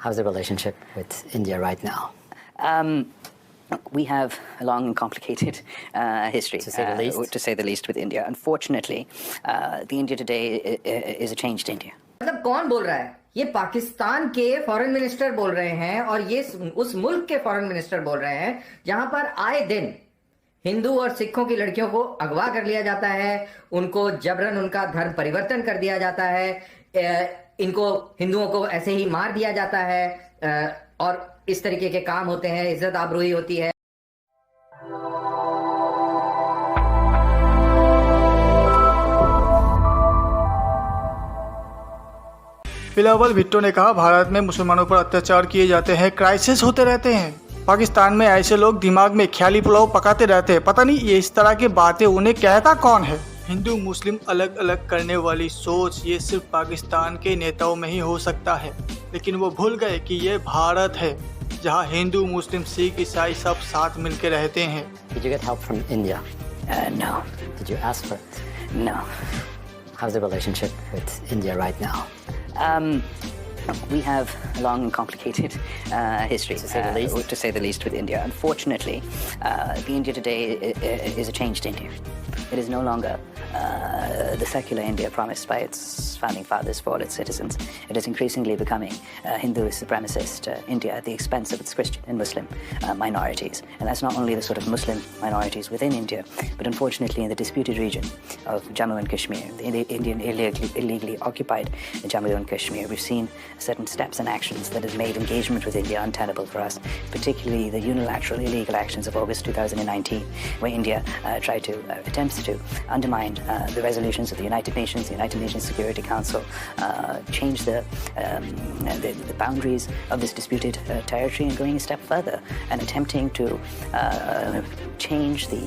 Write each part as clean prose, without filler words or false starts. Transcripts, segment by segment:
How's the relationship with India right now? We have a long and complicated history, to say the least, with India. Unfortunately, the India today is a changed India. मतलब कौन बोल रहा है? ये पाकिस्तान के foreign minister बोल रहे हैं और ये उस मुल्क के फॉरेन मिनिस्टर बोल रहे हैं जहां पर आए दिन हिंदू और सिखों की लड़कियों को अगवा कर लिया जाता है, उनको जबरन उनका धर्म परिवर्तन कर दिया जाता है, इनको हिंदुओं को ऐसे ही मार दिया जाता है और इस तरीके के काम होते हैं, इज्जत आबरूई होती है। बिलावल भुट्टो ने कहा, भारत में मुसलमानों पर अत्याचार किए जाते हैं, क्राइसिस होते रहते हैं। पाकिस्तान में ऐसे लोग दिमाग में ख्याली पुलाव पकाते रहते हैं। पता नहीं ये इस तरह की बातें उन्हें कहता कौन है। हिंदू मुस्लिम अलग अलग करने वाली सोच ये सिर्फ पाकिस्तान के नेताओं में ही हो सकता है, लेकिन वो भूल गए कि ये भारत है जहाँ हिंदू मुस्लिम सिख ईसाई सब साथ मिलकर रहते हैं। Did you get help from India? No. Did you ask for it? No. How's the relationship with India right now? We have a long and complicated history, to say the least, with India. Unfortunately, the India today is a changed India. It is no longer the secular India promised by its founding fathers for all its citizens. It is increasingly becoming Hindu supremacist India at the expense of its Christian and Muslim minorities. And that's not only the sort of Muslim minorities within India, but unfortunately in the disputed region of Jammu and Kashmir, the Indian illegally occupied Jammu and Kashmir. We've seen certain steps and actions that have made engagement with India untenable for us, particularly the unilateral illegal actions of August 2019, where India attempts to undermine the resolutions of the United Nations Security Council, change the boundaries of this disputed territory, and going a step further and attempting to change the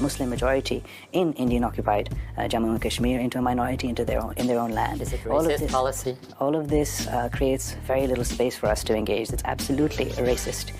Muslim majority in Indian-occupied Jammu and Kashmir into a minority in their own land. Is it racist policy? All of this creates very little space for us to engage. It's absolutely a racist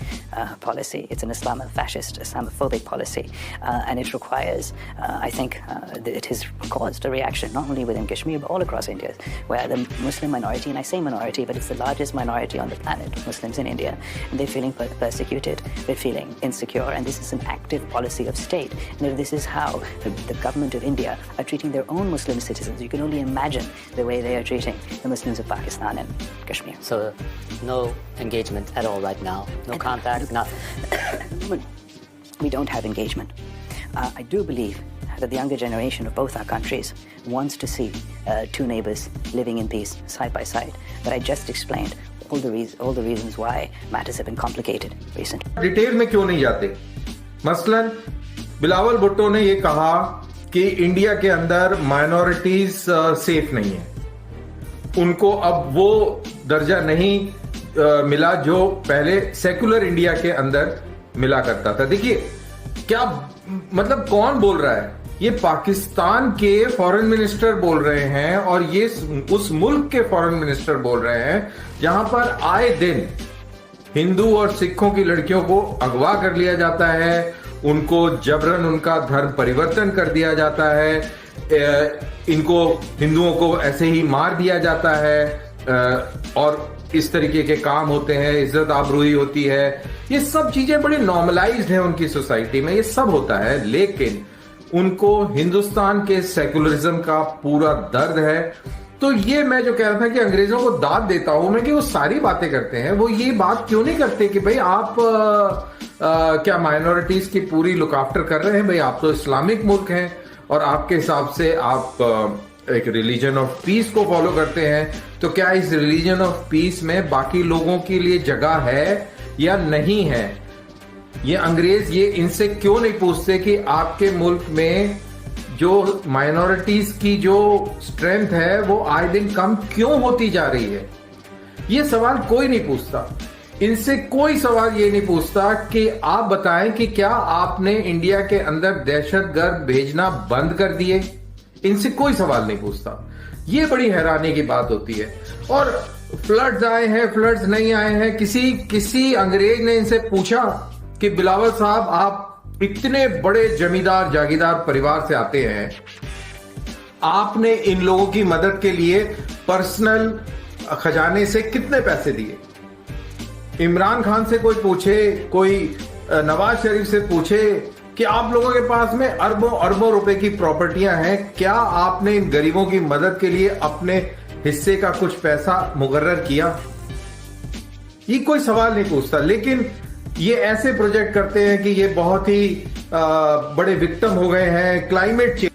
policy. It's an Islamofascist, Islamophobic policy, and it requires, I think, it has caused a reaction not only within Kashmir but all across India, where the Muslim minority, and I say minority, but it's the largest minority on the planet, Muslims in India, and they're feeling persecuted, they're feeling insecure, and this is an active policy of state. And this is how the government of India are treating their own Muslim citizens. You can only imagine the way they are treating the Muslims of Pakistan and Kashmir. So no engagement at all right now? No contact? Nothing? We don't have engagement. I do believe that the younger generation of both our countries wants to see two neighbors living in peace side by side. But I just explained all the reasons why matters have been complicated recently. Detail में क्यों नहीं जाते? मसलन बिलावल भुट्टो ने ये कहा कि India के अंदर माइनॉरिटीज सेफ नहीं है, उनको अब वो दर्जा नहीं मिला जो पहले सेकुलर इंडिया के अंदर मिला करता था। देखिए क्या मतलब कौन बोल रहा है? ये पाकिस्तान के फॉरेन मिनिस्टर बोल रहे हैं और ये उस मुल्क के फॉरेन मिनिस्टर बोल रहे हैं जहां पर आए दिन हिंदू और सिखों की लड़कियों को अगवा कर लिया जाता है, उनको जबरन उनका धर्म परिवर्तन कर दिया जाता है, इनको हिंदुओं को ऐसे ही मार दिया जाता है और इस तरीके के काम होते हैं, इज्जत आबरूई होती है। ये सब चीजें बड़ी नॉर्मलाइज्ड हैं उनकी सोसाइटी में, ये सब होता है, लेकिन उनको हिंदुस्तान के सेकुलरिज्म का पूरा दर्द है। तो ये मैं जो कह रहा था कि अंग्रेजों को दाद देता हूं मैं कि वो सारी बातें करते हैं, वो ये बात क्यों नहीं करते कि भाई आप क्या माइनॉरिटीज की पूरी लुक आफ्टर कर रहे हैं? भाई आप तो इस्लामिक मुल्क हैं और आपके हिसाब से आप एक रिलीजन ऑफ पीस को फॉलो करते हैं, तो क्या इस रिलीजन ऑफ पीस में बाकी लोगों के लिए जगह है या नहीं है? ये अंग्रेज ये इनसे क्यों नहीं पूछते कि आपके मुल्क में जो माइनॉरिटीज की जो स्ट्रेंथ है वो आए दिन कम क्यों होती जा रही है? ये सवाल कोई नहीं पूछता। इनसे कोई सवाल ये नहीं पूछता कि आप बताएं कि क्या आपने इंडिया के अंदर दहशतगर्द भेजना बंद कर दिए? इनसे कोई सवाल नहीं पूछता। ये बड़ी हैरानी की बात होती है। और फ्लड्स आए हैं, फ्लड्स नहीं आए हैं, किसी अंग्रेज ने इनसे पूछा कि बिलावल साहब आप इतने बड़े जमींदार जागीरदार परिवार से आते हैं, आपने इन लोगों की मदद के लिए पर्सनल खजाने से कितने पैसे दिए? इमरान खान से कोई पूछे, कोई नवाज शरीफ से पूछे कि आप लोगों के पास में अरबों अरबों रुपए की प्रॉपर्टियां हैं, क्या आपने इन गरीबों की मदद के लिए अपने हिस्से का कुछ पैसा मुकर्रर किया? ये कोई सवाल नहीं पूछता। लेकिन ये ऐसे प्रोजेक्ट करते हैं कि ये बहुत ही बड़े विक्टिम हो गए हैं क्लाइमेट चेंज।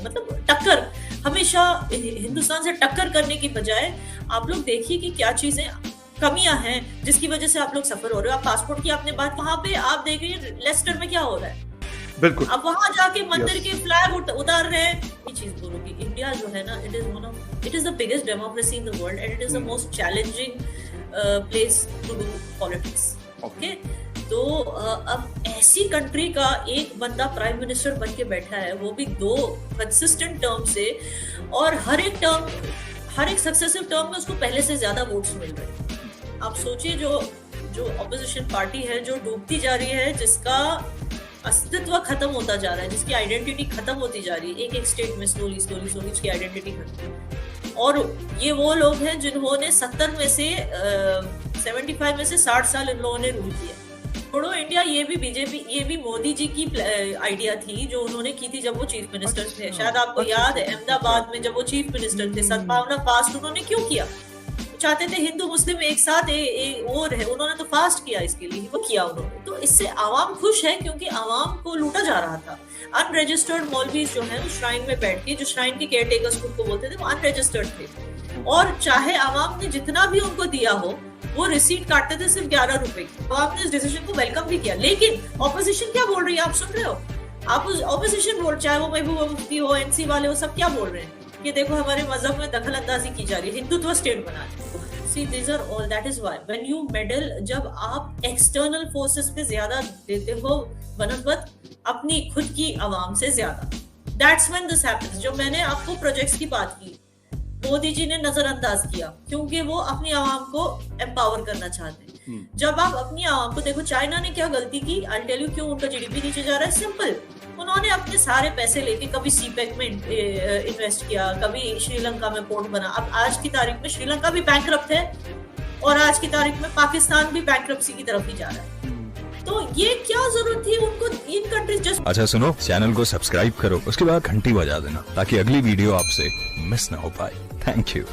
मतलब टक्कर, हमेशा हिंदुस्तान से टक्कर करने की बजाय आप लोग देखिए कि क्या चीजें कमियां हैं जिसकी वजह से आप लोग सफर हो रहे हो। आप पासपोर्ट की आपने बात, वहां पे आप देख रहे हैं लेस्टर में क्या हो रहा है, बिल्कुल। अब वहां जाके मंदिर के फ्लैग उतार रहे हैं। ये चीज बोलूंगी, इंडिया जो है ना, it is the biggest democracy in the world and it is the most challenging place to do politics. Okay, तो अब ऐसी कंट्री का एक बंदा प्राइम मिनिस्टर बन के बैठा है, वो भी 2 कंसिस्टेंट टर्म से, और हर एक सक्सेसिव टर्म में उसको पहले से ज्यादा वोट्स मिल रहे हैं। आप सोचिए, जो ऑपोजिशन पार्टी है जो डूबती जा रही है, जिसका अस्तित्व खत्म होता जा रहा है, जिसकी आइडेंटिटी खत्म होती जा रही है, एक स्टेट में स्लोली उसकी आइडेंटिटी खत्म। और ये वो लोग हैं जिन्होंने 70 में से 75 में से 60 साल इन लोगों ने रूल किया। छोड़ो इंडिया, ये भी बीजेपी, ये भी मोदी जी की आइडिया थी जो उन्होंने की थी जब वो चीफ मिनिस्टर थे। शायद आपको याद है, अहमदाबाद में जब वो चीफ मिनिस्टर थे, सद्भावना फास्ट उन्होंने क्यों किया? चाहते थे हिंदू मुस्लिम एक साथ वो रहे, उन्होंने तो फास्ट किया, इसके लिए वो किया उन्होंने। तो इससे आवाम खुश है क्योंकि आवाम को लूटा जा रहा था। अनरजिस्टर्ड मौलवीज जो है, श्राइन में बैठ के, जो श्राइन के केयर टेकर्स खुद को बोलते थे, वो अनरजिस्टर्ड थे, और चाहे आवाम ने जितना भी उनको दिया हो, वो रिसीट काटते थे सिर्फ 11 रुपए की। आवाम ने इस डिसीजन को वेलकम भी किया। लेकिन ऑपोजिशन क्या बोल रही है, आप सुन रहे हो? आप ऑपोजिशन बोल, चाहे वो महबूबा मुफ्ती हो, एनसी वाले हो, सब क्या बोल रहे हैं कि देखो हमारे मजहब में दखल अंदाजी की जा रही है, हिंदुत्व स्टेट बना रही है। See, these are all, that is why when you meddle, जब आप एक्सटर्नल फोर्सेस पे ज्यादा देते हो बनस्बत अपनी खुद की आवाम से ज्यादा, that's when this happens। जो मैंने आपको प्रोजेक्ट्स की बात की, मोदी जी ने नजरअंदाज किया क्योंकि वो अपनी आवाम को एम्पावर करना चाहते हैं। जब आप अपनी आवाम को देखो, चाइना ने क्या गलती की, आई टेल यू क्यों उनका जीडीपी नीचे जा रहा है। सिंपल, उन्होंने अपने सारे पैसे लेके कभी सीपेक में इन्वेस्ट किया, कभी श्रीलंका में पोर्ट बना। अब आज की तारीख में श्रीलंका भी बैंकरप्ट है और आज की तारीख में पाकिस्तान भी बैंकरप्सी की तरफ ही जा रहा है। तो ये क्या जरूरत थी उनको, इन कंट्रीज जस्ट। अच्छा सुनो, चैनल को सब्सक्राइब करो, उसके बाद घंटी बजा देना ताकि अगली वीडियो आपसे मिस ना हो पाए। Thank you.